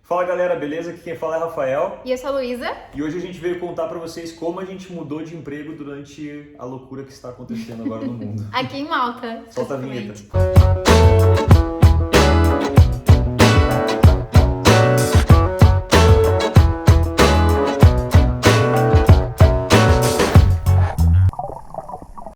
Fala galera, beleza? Aqui quem fala é Rafael. E eu sou a Luísa. E hoje a gente veio contar pra vocês como a gente mudou de emprego durante a loucura que está acontecendo agora no mundo. Aqui em Malta. Solta a vinheta.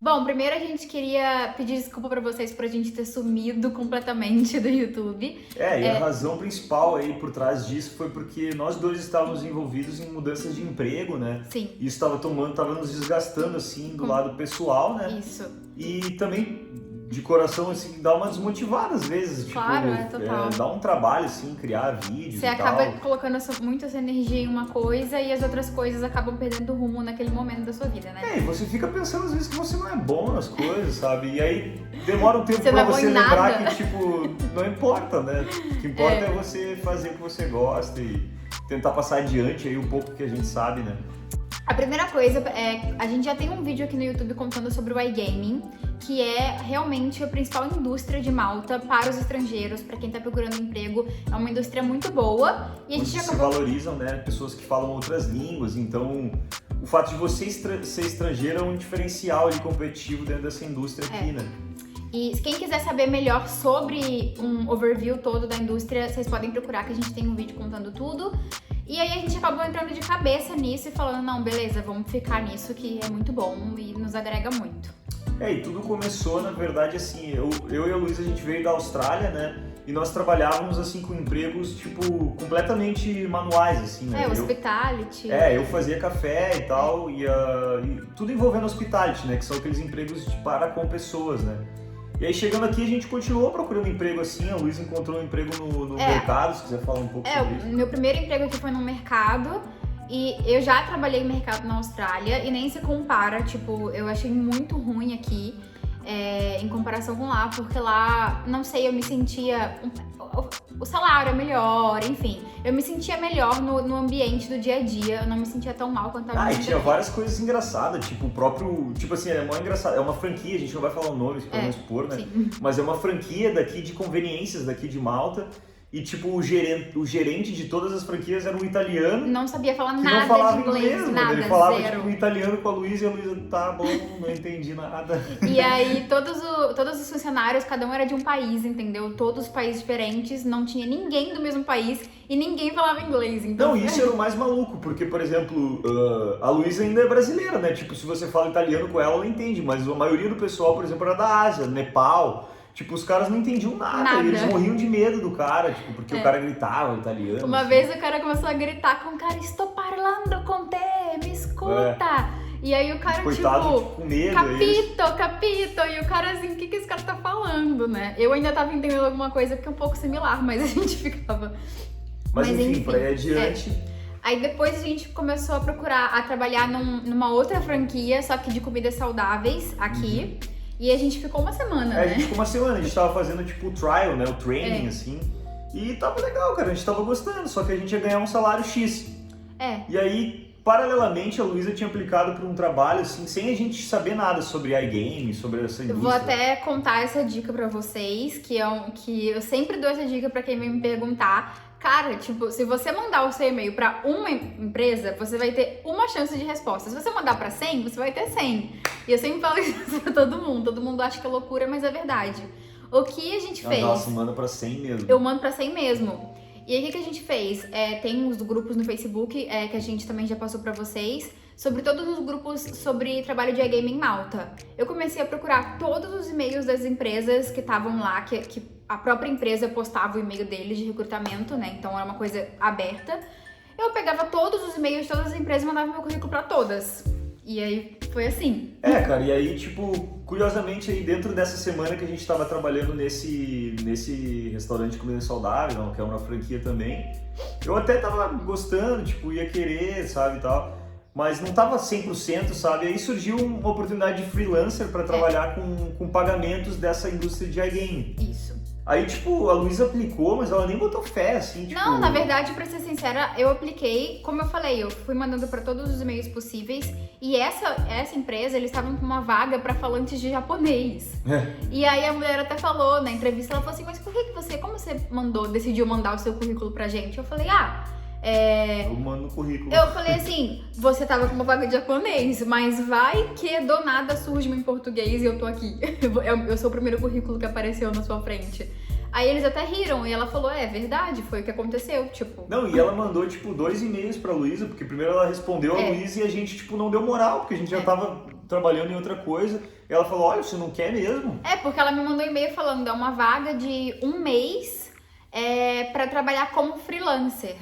Bom, primeiro a gente queria pedir desculpa pra vocês por a gente ter sumido completamente do YouTube. E a razão principal aí por trás disso foi porque nós dois estávamos envolvidos em mudanças de emprego, né? Sim. E isso estava nos desgastando assim do lado pessoal, né? Isso. E também de coração assim dá uma desmotivada às vezes, Claro, tipo, total. dá um trabalho assim, criar vídeos Você e acaba tal. colocando muita essa energia em uma coisa e as outras coisas acabam perdendo rumo naquele momento da sua vida, né? E você fica pensando às vezes que você não é bom nas coisas, sabe? E aí demora um tempo Você pra não é bom você em lembrar nada. que, tipo, não importa, né? O que importa é você fazer o que você gosta e tentar passar adiante aí um pouco que a gente sabe, né? A primeira coisa é, a gente já tem um vídeo aqui no YouTube contando sobre o iGaming, que é realmente a principal indústria de Malta para os estrangeiros, para quem tá procurando emprego. É uma indústria muito boa e a gente Onde já se valorizam, né? Pessoas que falam outras línguas, então o fato de você ser estrangeiro é um diferencial ali competitivo dentro dessa indústria aqui, né? E quem quiser saber melhor sobre um overview todo da indústria, vocês podem procurar que a gente tem um vídeo contando tudo. E aí a gente acabou entrando de cabeça nisso e falando, não, beleza, vamos ficar nisso que é muito bom e nos agrega muito. E tudo começou, na verdade, assim, eu e a Luísa, a gente veio da Austrália, né? E nós trabalhávamos, assim, com empregos, tipo, completamente manuais, assim, né? Hospitality. Eu fazia café e tal, e tudo envolvendo hospitality, né? Que são aqueles empregos para com pessoas, né? E aí, chegando aqui, a gente continuou procurando emprego assim, a Luísa encontrou um emprego no mercado, se quiser falar um pouco sobre isso. Meu primeiro emprego aqui foi no mercado, e eu já trabalhei em mercado na Austrália, e nem se compara, tipo, eu achei muito ruim aqui, em comparação com lá, porque lá, não sei, eu me sentia... O salário é melhor, enfim. Eu me sentia melhor no ambiente do dia a dia, eu não me sentia tão mal quanto a e tinha várias coisas engraçadas, tipo, o próprio... Tipo assim, é mó engraçado, é uma franquia, a gente não vai falar o nome, pra não expor, né? Sim. Mas é uma franquia daqui de conveniências, daqui de Malta, e tipo, o gerente de todas as franquias era um italiano. Não sabia falar que nada não falava de inglês, mano. nada, Ele falava zero. tipo italiano com a Luísa e a Luísa, tá bom, não entendi nada. E aí todos os funcionários, cada um era de um país, entendeu? Todos os países diferentes, não tinha ninguém do mesmo país e ninguém falava inglês. Então... Não, isso era o mais maluco, porque, por exemplo, a Luísa ainda é brasileira, né? Tipo, se você fala italiano com ela entende, mas a maioria do pessoal, por exemplo, era da Ásia, Nepal. Tipo, os caras não entendiam nada. E eles morriam de medo do cara, tipo, porque o cara gritava italiano. Uma assim. vez o cara começou a gritar com o cara, estou parlando com te, me escuta. E aí o cara, coitado, com medo. capito. E o cara assim, o que esse cara tá falando, né? Eu ainda tava entendendo alguma coisa que é um pouco similar, mas a gente ficava... Mas enfim, pra ir adiante... Aí depois a gente começou a trabalhar numa outra franquia, só que de comidas saudáveis aqui. E a gente ficou uma semana, né? A gente ficou uma semana, a gente tava fazendo tipo o trial, né? O training, assim. E tava legal, cara, a gente tava gostando, só que a gente ia ganhar um salário X. E aí, paralelamente, a Luísa tinha aplicado para um trabalho, assim, sem a gente saber nada sobre iGame, sobre essa indústria. Eu vou até contar essa dica pra vocês, que eu sempre dou essa dica pra quem vem me perguntar. Cara, tipo, se você mandar o seu e-mail pra uma empresa, você vai ter uma chance de resposta. Se você mandar pra 100, você vai ter 100. E eu sempre falo isso pra todo mundo. Todo mundo acha que é loucura, mas é verdade. O que a gente fez? Nossa, manda pra 100 mesmo. Eu mando pra 100 mesmo. E aí, o que a gente fez? Tem uns grupos no Facebook, que a gente também já passou pra vocês, sobre todos os grupos sobre trabalho de iGaming em Malta. Eu comecei a procurar todos os e-mails das empresas que estavam lá, que a própria empresa postava o e-mail deles de recrutamento, né? Então era uma coisa aberta. Eu pegava todos os e-mails de todas as empresas e mandava meu currículo pra todas. E aí foi assim. Cara, e aí, tipo, curiosamente, aí dentro dessa semana que a gente tava trabalhando nesse restaurante de comida saudável, que é uma franquia também, eu até tava gostando, tipo, ia querer, sabe, e tal, mas não tava 100%, sabe? Aí surgiu uma oportunidade de freelancer para trabalhar com pagamentos dessa indústria de iGaming. Isso. Aí, tipo, a Luísa aplicou, mas ela nem botou fé, assim, tipo... Não, na verdade, pra ser sincera, eu apliquei, como eu falei, eu fui mandando pra todos os e-mails possíveis, e essa empresa, eles estavam com uma vaga pra falantes de japonês. E aí a mulher até falou na entrevista, ela falou assim, mas por que você, como você decidiu mandar o seu currículo pra gente? Eu falei, Eu mando no currículo. eu falei assim, você tava com uma vaga de japonês, mas vai que do nada surge em português e eu tô aqui. Eu sou o primeiro currículo que apareceu na sua frente. Aí eles até riram e ela falou, é verdade, foi o que aconteceu, tipo... Não, e ela mandou, tipo, 2 e-mails pra Luísa, porque primeiro ela respondeu a Luísa e a gente, tipo, não deu moral, porque a gente já tava trabalhando em outra coisa. E ela falou, olha, você não quer mesmo? Porque ela me mandou um e-mail falando, é uma vaga de 1 mês pra trabalhar como freelancer.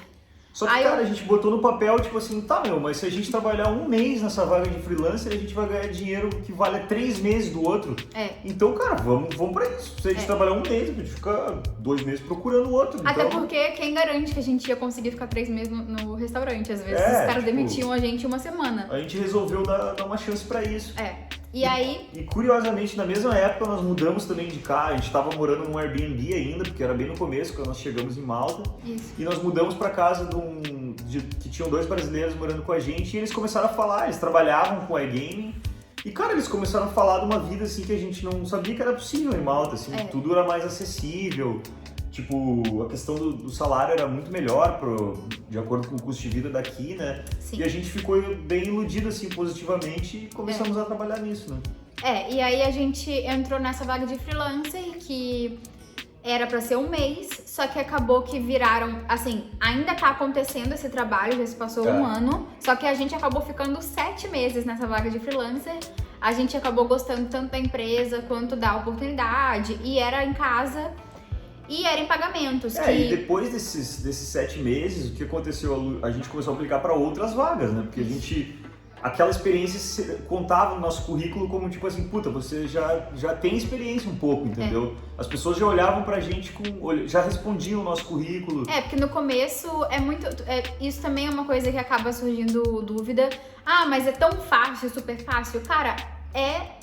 Só que, cara, a gente botou no papel, tipo assim, tá, mas se a gente trabalhar 1 mês nessa vaga de freelancer, a gente vai ganhar dinheiro que vale 3 meses do outro. Então, cara, vamos pra isso. Se a gente trabalhar 1 mês, a gente fica 2 meses procurando o outro. Até então... porque quem garante que a gente ia conseguir ficar 3 meses no restaurante? Às vezes os caras demitiam a gente 1 semana. A gente resolveu dar uma chance pra isso. E curiosamente, na mesma época, nós mudamos também de cá. A gente tava morando num Airbnb ainda, porque era bem no começo, quando nós chegamos em Malta. Isso. E nós mudamos pra casa que tinham 2 brasileiros morando com a gente. E eles começaram a falar, eles trabalhavam com iGaming. E, cara, eles começaram a falar de uma vida, assim, que a gente não sabia que era possível em Malta, assim. Tudo era mais acessível. Tipo, a questão do salário era muito melhor de acordo com o custo de vida daqui, né? Sim. E a gente ficou bem iludido, assim, positivamente e começamos a trabalhar nisso, né? E aí a gente entrou nessa vaga de freelancer que era pra ser 1 mês, só que acabou que viraram, assim, ainda tá acontecendo esse trabalho, já se passou 1 ano, só que a gente acabou ficando 7 meses nessa vaga de freelancer. A gente acabou gostando tanto da empresa quanto da oportunidade e era em casa. E era em pagamentos. E depois desses 7 meses, o que aconteceu? A gente começou a aplicar para outras vagas, né? Porque aquela experiência contava no nosso currículo como tipo assim, puta, você já tem experiência um pouco, entendeu? As pessoas já olhavam pra gente, já respondiam o nosso currículo. Porque no começo isso também é uma coisa que acaba surgindo dúvida. Mas é tão fácil, super fácil. Cara,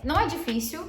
não é difícil.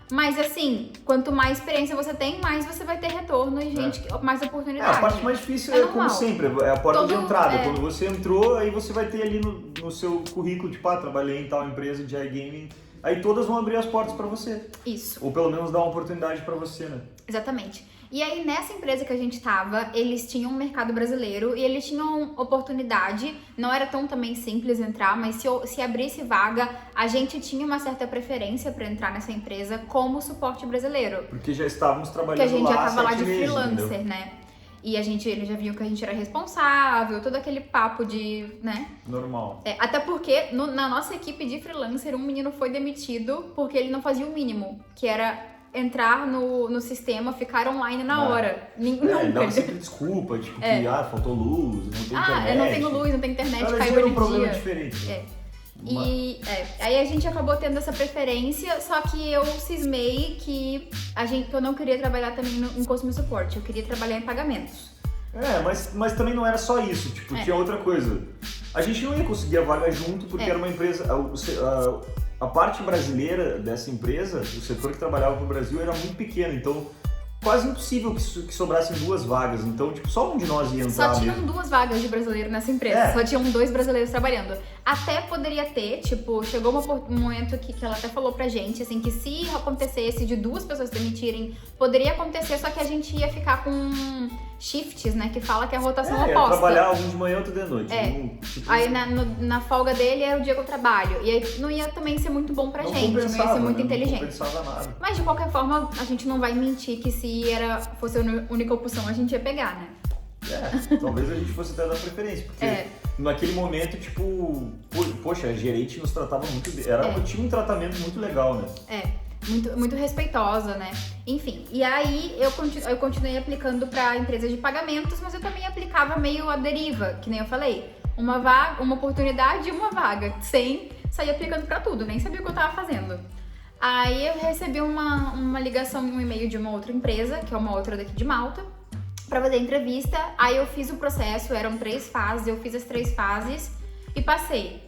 Mas assim, quanto mais experiência você tem, mais você vai ter retorno e mais oportunidade. A parte mais difícil é como sempre, é a porta de entrada. Quando você entrou, aí você vai ter ali no seu currículo, tipo, trabalhei em tal empresa de iGaming. Aí todas vão abrir as portas pra você. Isso. Ou pelo menos dar uma oportunidade pra você, né? Exatamente. E aí, nessa empresa que a gente tava, eles tinham um mercado brasileiro e eles tinham oportunidade, não era tão também simples entrar, mas se abrisse vaga, a gente tinha uma certa preferência para entrar nessa empresa como suporte brasileiro. Porque já estávamos trabalhando lá. Porque a gente já tava lá de meses, freelancer, entendeu? né? E eles já viam que a gente era responsável, todo aquele papo de, né? Normal. Até porque na nossa equipe de freelancer, um menino foi demitido porque ele não fazia o mínimo, que era entrar no sistema, ficar online na hora. Ele dava sempre desculpa, tipo, que faltou luz, não tem internet. Eu não tenho luz, não tenho internet, caiu energia. Era um problema diferente. Aí a gente acabou tendo essa preferência, só que eu cismei que eu não queria trabalhar também em customer support, eu queria trabalhar em pagamentos. Mas também não era só isso, tipo, tinha outra coisa. A gente não ia conseguir a vaga junto porque era uma empresa... A parte brasileira dessa empresa, o setor que trabalhava no Brasil era muito pequeno, então quase impossível que sobrassem 2 vagas. Então, tipo, só um de nós ia entrar. Só tinham 2 vagas de brasileiro nessa empresa, só tinham 2 brasileiros trabalhando. Até poderia ter, tipo, chegou um momento que ela até falou pra gente, assim, que se acontecesse de 2 pessoas demitirem, poderia acontecer, só que a gente ia ficar com shifts, né, que fala que é a rotação oposta. Ia trabalhar um de manhã, outro de noite. Aí na folga dele era o dia que eu trabalho. E aí não ia também ser muito bom pra gente, não ia ser muito inteligente. Não compensava nada. Mas de qualquer forma, a gente não vai mentir que se fosse a única opção, a gente ia pegar, né? Talvez a gente fosse até dar preferência, porque naquele momento, tipo, poxa, a gerente nos tratava muito bem. Tinha um tratamento muito legal, né? Muito, muito respeitosa, né? Enfim, e aí eu continuei aplicando pra empresa de pagamentos, mas eu também aplicava meio à deriva, que nem eu falei. Uma oportunidade e uma vaga, sem sair aplicando pra tudo, nem sabia o que eu tava fazendo. Aí eu recebi uma ligação e um e-mail de uma outra empresa, que é uma outra daqui de Malta, pra fazer a entrevista. Aí eu fiz o processo, eram 3 fases, eu fiz as 3 fases e passei.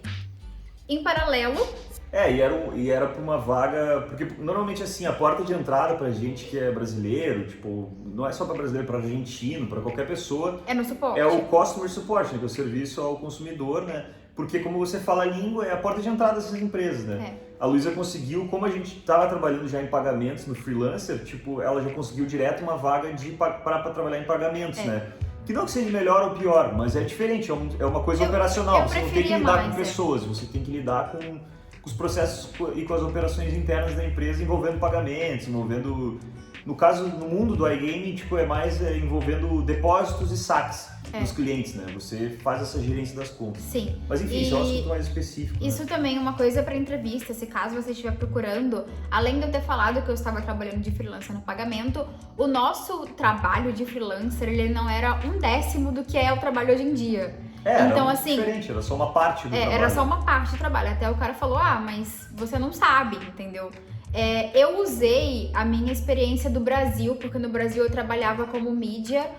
Em paralelo, E era pra uma vaga, porque normalmente assim, a porta de entrada pra gente que é brasileiro, tipo, não é só pra brasileiro, pra argentino, pra qualquer pessoa, É no suporte. é o Customer Support, né, que é o serviço ao consumidor, né, porque como você fala a língua, é a porta de entrada dessas empresas, né. A Luísa conseguiu, como a gente estava trabalhando já em pagamentos no freelancer, tipo, ela já conseguiu direto uma vaga para trabalhar em pagamentos, né. Que não que seja melhor ou pior, mas é diferente, é uma coisa operacional, você não tem que lidar com pessoas, você tem que lidar com os processos e com as operações internas da empresa envolvendo pagamentos, envolvendo... No caso, no mundo do iGaming, tipo, é mais envolvendo depósitos e saques dos clientes, né? Você faz essa gerência das contas. Sim. Mas enfim, isso é um assunto mais específico. Isso também é uma coisa para entrevista, se caso você estiver procurando. Além de eu ter falado que eu estava trabalhando de freelancer no pagamento, o nosso trabalho de freelancer, ele não era 1/10 do que é o trabalho hoje em dia. Então, era assim, diferente, era só uma parte do trabalho. Era só uma parte do trabalho. Até o cara falou, mas você não sabe, entendeu? Eu usei a minha experiência do Brasil, porque no Brasil eu trabalhava como mídia,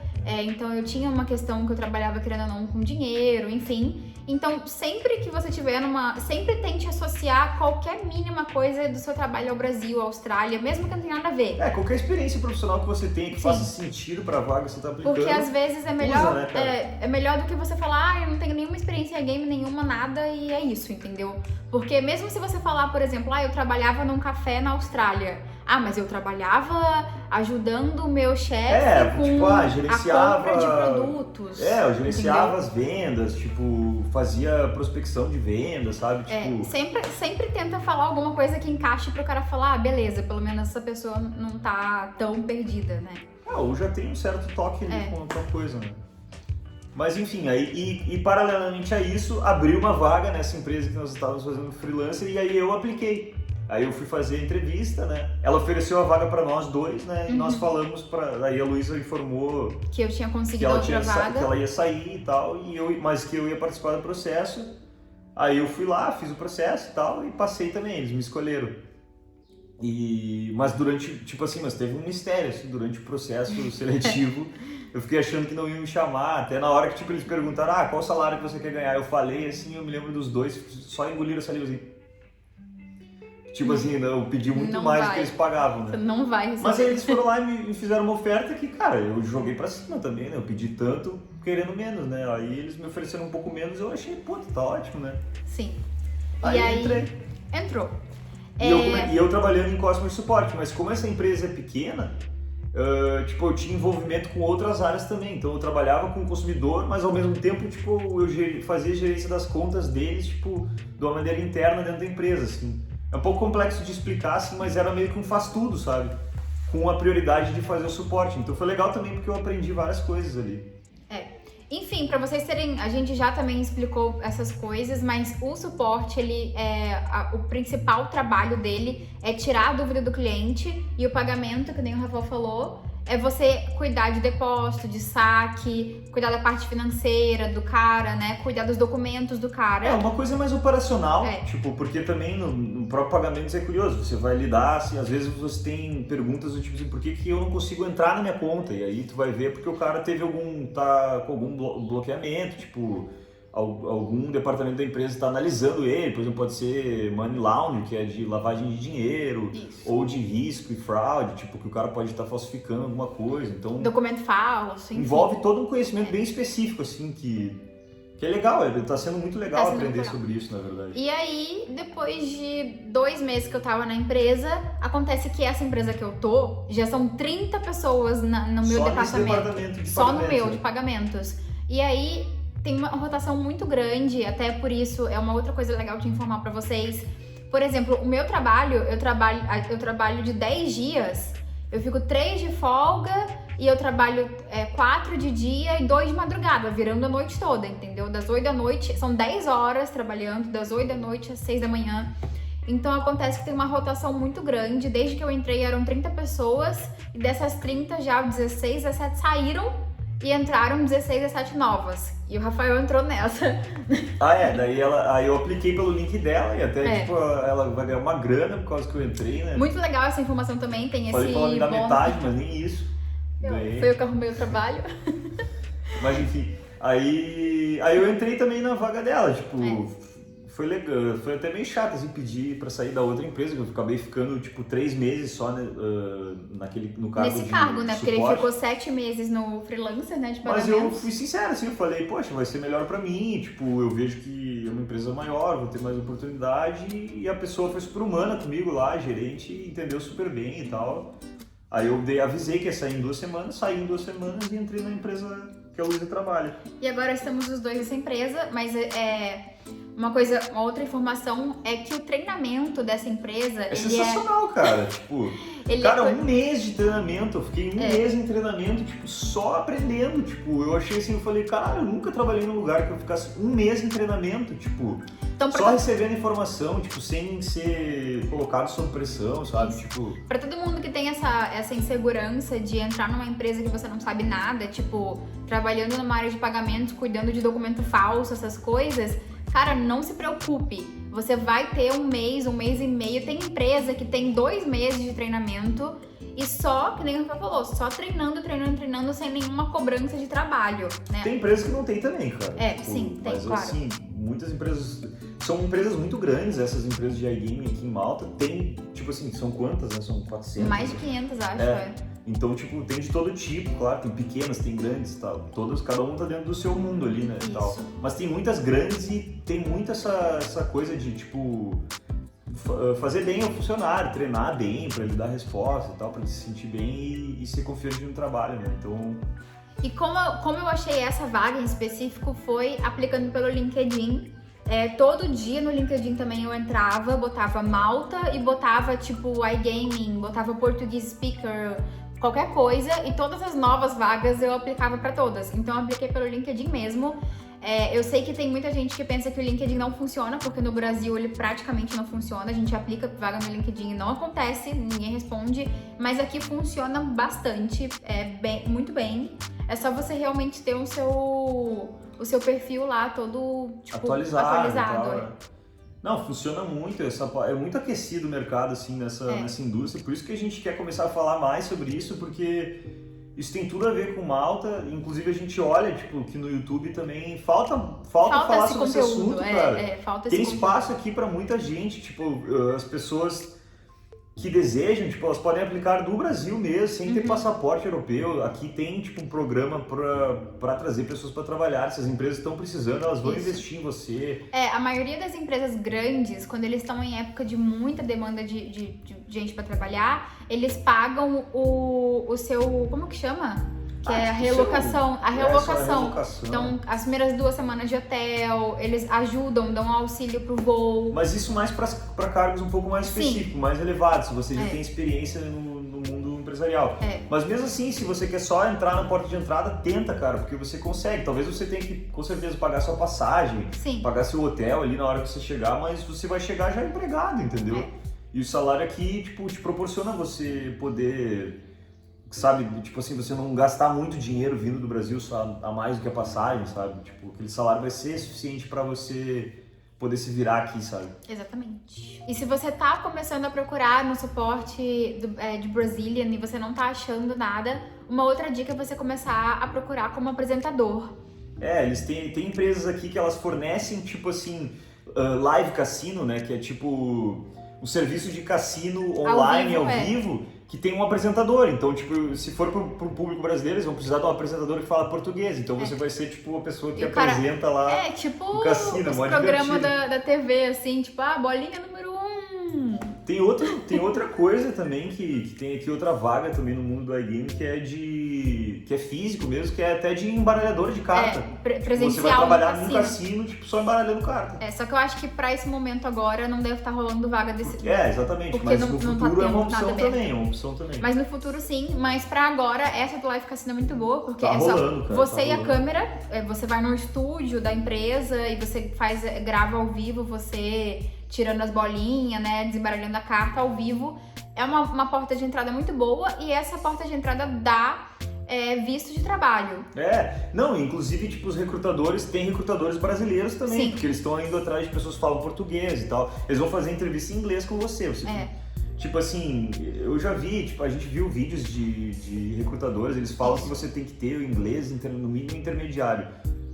então eu tinha uma questão que eu trabalhava querendo ou não com dinheiro, enfim. Então, sempre que você tiver sempre tente associar qualquer mínima coisa do seu trabalho ao Brasil, à Austrália, mesmo que não tenha nada a ver. Qualquer experiência profissional que você tenha, que faça sentido pra vaga que você tá aplicando. Porque às vezes é melhor, usa, né, é melhor do que você falar, eu não tenho nenhuma experiência em game, nenhuma nada, e é isso, entendeu? Porque mesmo se você falar, por exemplo, eu trabalhava num café na Austrália. Mas eu trabalhava ajudando o meu chefe com a compra de produtos. Eu gerenciava as vendas, tipo, fazia prospecção de vendas, sabe? Tipo... Sempre tenta falar alguma coisa que encaixe pro cara falar, beleza, pelo menos essa pessoa não tá tão perdida, né? Ou já tem um certo toque ali com outra coisa, né? Mas enfim, e paralelamente a isso, abriu uma vaga nessa empresa que nós estávamos fazendo freelancer e aí eu apliquei. Aí eu fui fazer a entrevista, né? Ela ofereceu a vaga pra nós dois, né? E nós falamos Aí a Luísa informou que eu tinha conseguido outra vaga. Que ela ia sair e tal, mas que eu ia participar do processo. Aí eu fui lá, fiz o processo e tal, e passei também, eles me escolheram. Mas mas teve um mistério, assim, durante o processo seletivo. Eu fiquei achando que não iam me chamar, até na hora que eles perguntaram, qual salário que você quer ganhar? Eu falei, assim, eu me lembro dos dois, só engoliram a saliva, assim. Tipo assim, eu pedi muito mais do que eles pagavam, né? Não vai receber. Mas aí eles foram lá e me fizeram uma oferta que, cara, eu joguei pra cima também, né? Eu pedi tanto, querendo menos, né? Aí eles me ofereceram um pouco menos, eu achei, tá ótimo, né? Sim. Aí entrei. Entrou. E eu trabalhando em Customer Support, mas como essa empresa é pequena, eu tinha envolvimento com outras áreas também. Então eu trabalhava com o consumidor, mas ao mesmo tempo, eu fazia gerência das contas deles, de uma maneira interna dentro da empresa, assim. É um pouco complexo de explicar, assim, mas era meio que um faz-tudo, sabe? Com a prioridade de fazer o suporte. Então foi legal também porque eu aprendi várias coisas ali. Enfim, para vocês terem, a gente já também explicou essas coisas, mas o suporte, o principal trabalho dele é tirar a dúvida do cliente, e o pagamento, que nem o Rafael falou, é você cuidar de depósito, de saque, cuidar da parte financeira do cara, né? Cuidar dos documentos do cara. Uma coisa mais operacional, porque também no próprio pagamento é curioso, você vai lidar, assim, às vezes você tem perguntas do tipo assim, por que eu não consigo entrar na minha conta? E aí tu vai ver porque o cara tá com algum bloqueamento, algum departamento da empresa está analisando ele, por exemplo, pode ser money laundering, que é de lavagem de dinheiro, ou de risco e fraude, que o cara pode estar falsificando alguma coisa, então... Documento falso, enfim. Envolve todo um conhecimento bem específico, assim, que é legal, tá sendo muito legal aprender sobre isso, na verdade. E aí, depois de 2 meses que eu tava na empresa, acontece que essa empresa que eu tô, já são 30 pessoas no meu departamento. Só no meu, de pagamentos. E aí... tem uma rotação muito grande, até por isso é uma outra coisa legal de informar pra vocês. Por exemplo, o meu trabalho, eu trabalho de 10 dias, eu fico 3 de folga e eu trabalho 4 de dia e 2 de madrugada, virando a noite toda, entendeu? Das 8 da noite, são 10 horas trabalhando, das 8 da noite às 6 da manhã. Então acontece que tem uma rotação muito grande, desde que eu entrei eram 30 pessoas, e dessas 30 já 16, 17 saíram, e entraram 16, 17 novas. E o Rafael entrou nessa. Daí aí eu apliquei pelo link dela e até, ela vai ganhar uma grana por causa que eu entrei, né? Muito legal essa informação também, tem Falei esse pra ela me dar metade, mas nem isso. Foi eu que arrumei o trabalho. Mas enfim, aí eu entrei também na vaga dela, foi legal, foi até meio chato assim, pedir pra sair da outra empresa, que eu acabei ficando tipo 3 meses só, né, no cargo Nesse cargo, né? Porque ele suporte. ficou 7 meses no freelancer, né? De Mas pagamentos. eu fui sincero, assim, eu falei, poxa, vai ser melhor pra mim, tipo, eu vejo que é uma empresa maior, vou ter mais oportunidade, e a pessoa foi super humana comigo lá, a gerente, entendeu super bem e tal. Aí eu avisei que ia sair em 2 semanas, saí em 2 semanas e entrei na empresa que a Luísa trabalha. E agora estamos os dois nessa empresa, mas uma outra informação é que o treinamento dessa empresa, É sensacional, cara, tipo, cara, um mês de treinamento, eu fiquei um mês em treinamento, tipo, só aprendendo, tipo, eu achei assim, eu falei, cara, eu nunca trabalhei num lugar que eu ficasse um mês em treinamento, tipo, então, só recebendo informação, tipo, sem ser colocado sob pressão, sabe, tipo... Pra todo mundo que tem essa insegurança de entrar numa empresa que você não sabe nada, tipo, trabalhando numa área de pagamentos, cuidando de documento falso, essas coisas, cara, não se preocupe. Você vai ter um mês e meio. Tem empresa que tem 2 meses de treinamento e só, que nem o Rafael falou, só treinando, sem nenhuma cobrança de trabalho, né? Tem empresas que não tem também, cara. Tipo, sim, tem, mas, claro. Assim, muitas empresas... São empresas muito grandes, essas empresas de iGaming aqui em Malta. Tem, tipo assim, são quantas, né? São 400. Mais de 500, acho, Então, tipo, tem de todo tipo, claro, tem pequenas, tem grandes e tal. Todas, cada um tá dentro do seu mundo ali, né, e tal. Mas tem muitas grandes e tem muito essa coisa de, tipo, fazer bem ao funcionário, treinar bem pra ele dar resposta e tal, pra ele se sentir bem e ser confiante no trabalho, né, então... E como eu achei essa vaga em específico foi aplicando pelo LinkedIn. Todo dia no LinkedIn também eu entrava, botava Malta e botava tipo iGaming, botava Portuguese Speaker, qualquer coisa, e todas as novas vagas eu aplicava para todas. Então eu apliquei pelo LinkedIn mesmo. Eu sei que tem muita gente que pensa que o LinkedIn não funciona, porque no Brasil ele praticamente não funciona. A gente aplica vaga no LinkedIn e não acontece, ninguém responde, mas aqui funciona bastante, muito bem. É só você realmente ter o seu perfil lá todo tipo, atualizado. Tal, Não, funciona muito, é muito aquecido o mercado assim nessa indústria, por isso que a gente quer começar a falar mais sobre isso, porque isso tem tudo a ver com Malta, inclusive a gente olha, tipo, que no YouTube também falta falar sobre esse assunto, cara. Tem espaço aqui pra muita gente, tipo, as pessoas que desejam, tipo, elas podem aplicar do Brasil mesmo, sem ter passaporte europeu. Aqui tem, tipo, um programa pra trazer pessoas pra trabalhar. Se as empresas estão precisando, elas vão investir em você. A maioria das empresas grandes, quando eles estão em época de muita demanda de gente pra trabalhar, eles pagam o seu... Como que chama? Que é a relocação. A relocação. Então, as primeiras 2 semanas de hotel, eles ajudam, dão auxílio pro voo. Mas isso mais para cargos um pouco mais específicos, mais elevados, se você já tem experiência no mundo empresarial. Mas mesmo assim, se você quer só entrar na porta de entrada, tenta, cara, porque você consegue. Talvez você tenha que, com certeza, pagar sua passagem, pagar seu hotel ali na hora que você chegar, mas você vai chegar já empregado, entendeu? E o salário aqui, tipo, te proporciona você poder... Sabe, tipo assim, você não gastar muito dinheiro vindo do Brasil só a mais do que a passagem, sabe? Tipo, aquele salário vai ser suficiente pra você poder se virar aqui, sabe? Exatamente. E se você tá começando a procurar no suporte de Brazilian e você não tá achando nada, uma outra dica é você começar a procurar como apresentador. Eles têm empresas aqui que elas fornecem, tipo assim, live cassino, né? Que é tipo um serviço de cassino online, ao vivo, que tem um apresentador. Então, tipo, se for pro público brasileiro, eles vão precisar de um apresentador que fala português. Então você vai ser, tipo, a pessoa que apresenta lá tipo o cassino. Os programas da TV, assim, tipo, bolinha número 1. Tem outra coisa também, que tem aqui outra vaga também no mundo do iGaming, que é físico mesmo, que é até de embaralhador de carta. Presencial. Você vai trabalhar num cassino, tipo, só embaralhando carta. Só que eu acho que pra esse momento agora não deve estar rolando vaga desse tipo. Exatamente, porque mas não, no não futuro tá é uma opção também, Mas no futuro sim, mas pra agora essa do Live Cassino é muito boa, porque tá rolando, só você e a câmera, você vai no estúdio da empresa e você grava ao vivo, você tirando as bolinhas, né, desembaralhando a carta ao vivo. É uma porta de entrada muito boa e essa porta de entrada dá visto de trabalho. Não, inclusive, tipo, tem recrutadores brasileiros também, porque eles estão indo atrás de pessoas que falam português e tal. Eles vão fazer entrevista em inglês com você. Tipo assim, eu já vi, tipo, a gente viu vídeos de recrutadores, eles falam que você tem que ter o inglês no mínimo intermediário.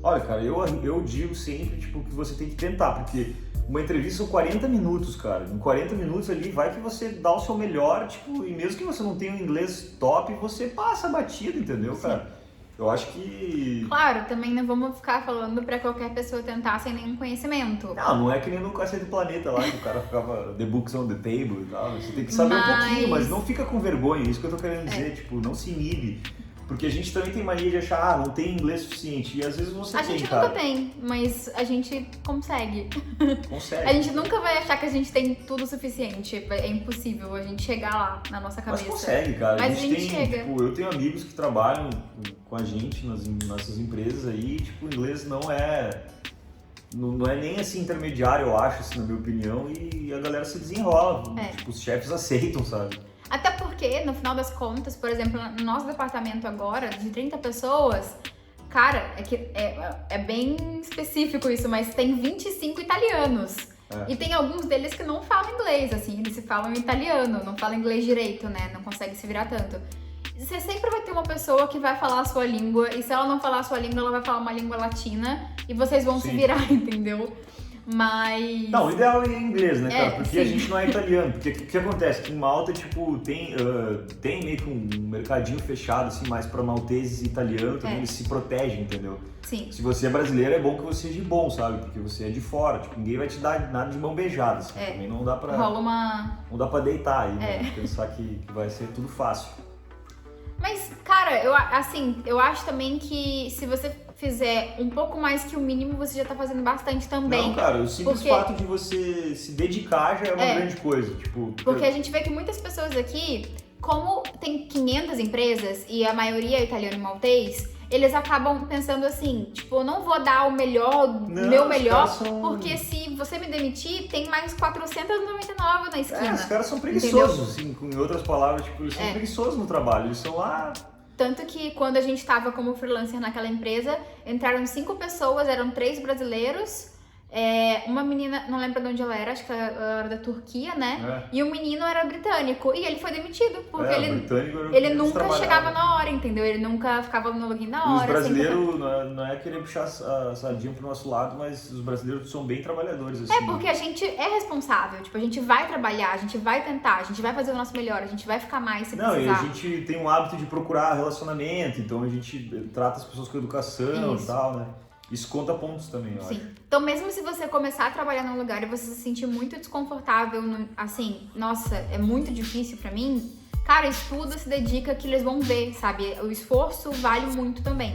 Olha, cara, eu digo sempre, tipo, que você tem que tentar, porque uma entrevista são 40 minutos, cara. Em 40 minutos ali, vai que você dá o seu melhor, tipo, e mesmo que você não tenha um inglês top, você passa batido, entendeu, Sim. cara? Eu acho que... Claro, também não vamos ficar falando pra qualquer pessoa tentar sem nenhum conhecimento. Não é que nem no Cacete do Planeta lá, que o cara ficava the books on the table e tal. Você tem que saber um pouquinho, mas não fica com vergonha, isso que eu tô querendo dizer, tipo, não se inibe. Porque a gente também tem mania de achar, não tem inglês suficiente, e às vezes você A tem, gente cara. nunca tem, mas a gente consegue. Consegue. A gente nunca vai achar que a gente tem tudo o suficiente. É impossível a gente chegar lá na nossa cabeça. Mas consegue, cara. Mas a gente tem, chega. tipo, eu tenho amigos que trabalham com a gente nas nossas empresas aí, tipo, o inglês não é nem assim intermediário, eu acho, assim, na minha opinião, e a galera se desenrola. Tipo, os chefes aceitam, sabe? Até porque, no final das contas, por exemplo, no nosso departamento agora, de 30 pessoas, cara, é bem específico isso, mas tem 25 italianos. E tem alguns deles que não falam inglês, assim, eles se falam italiano, não falam inglês direito, né? Não conseguem se virar tanto. Você sempre vai ter uma pessoa que vai falar a sua língua, e se ela não falar a sua língua, ela vai falar uma língua latina, e vocês vão se virar, entendeu? Mas... Não, o ideal é inglês, né, cara? Porque sim. a gente não é italiano. Porque o que acontece? Que em Malta, tipo, tem meio que um mercadinho fechado, assim, mais pra malteses e italianos, também eles se protegem, entendeu? Sim. Se você é brasileiro, é bom que você seja bom, sabe? Porque você é de fora, tipo, ninguém vai te dar nada de mão beijada, assim. Também não dá pra... Rola uma... Não dá pra deitar aí, né? Pensar que vai ser tudo fácil. Mas, cara, eu acho também que se você fizer um pouco mais que o mínimo, você já tá fazendo bastante também. Não, cara, o simples fato de você se dedicar já é uma grande coisa, tipo... Porque a gente vê que muitas pessoas aqui, como tem 500 empresas e a maioria é italiano e maltês, eles acabam pensando assim, tipo, eu não vou dar o meu melhor, porque se você me demitir, tem mais 499 na esquina. Os caras são preguiçosos, assim, em outras palavras, tipo, eles são preguiçosos no trabalho, eles são lá... Tanto que quando a gente tava como freelancer naquela empresa, entraram 5 pessoas, eram 3 brasileiros, uma menina, não lembro de onde ela era, acho que ela era da Turquia, né? E o menino era britânico, e ele foi demitido, porque ele nunca chegava na hora, entendeu? Ele nunca ficava no login na hora. E os brasileiros, não é querer puxar a sardinha pro nosso lado, mas os brasileiros são bem trabalhadores, assim. Porque a gente é responsável, tipo, a gente vai trabalhar, a gente vai tentar, a gente vai fazer o nosso melhor, a gente vai ficar mais se precisar. E a gente tem um hábito de procurar relacionamento, então a gente trata as pessoas com educação e tal, né? Isso conta pontos também, eu acho. Então, mesmo se você começar a trabalhar num lugar e você se sentir muito desconfortável, assim, nossa, é muito difícil pra mim, cara, estuda, se dedica que eles vão ver, sabe? O esforço vale muito também.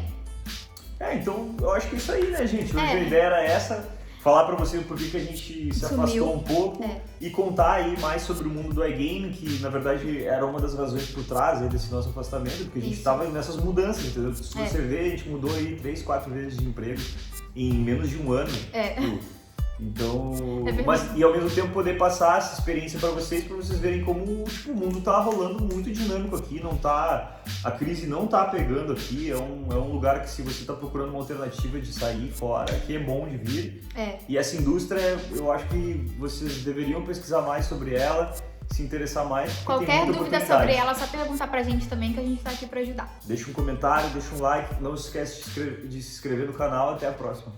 Então, eu acho que é isso aí, né, gente? Hoje a ideia era essa, falar pra vocês por que a gente se afastou um pouco e contar aí mais sobre o mundo do iGaming, que na verdade era uma das razões por trás aí desse nosso afastamento, porque a gente tava nessas mudanças, entendeu? Se você ver, a gente mudou aí 3, 4 vezes de emprego em menos de um ano. Então, e ao mesmo tempo poder passar essa experiência para vocês verem como tipo, o mundo tá rolando muito dinâmico aqui, a crise não tá pegando aqui, é um lugar que se você tá procurando uma alternativa de sair fora, que é bom de vir. E essa indústria, eu acho que vocês deveriam pesquisar mais sobre ela, se interessar mais. Qualquer dúvida sobre ela, é só perguntar pra gente também que a gente tá aqui pra ajudar. Deixa um comentário, deixa um like, não se esquece de se inscrever no canal, até a próxima.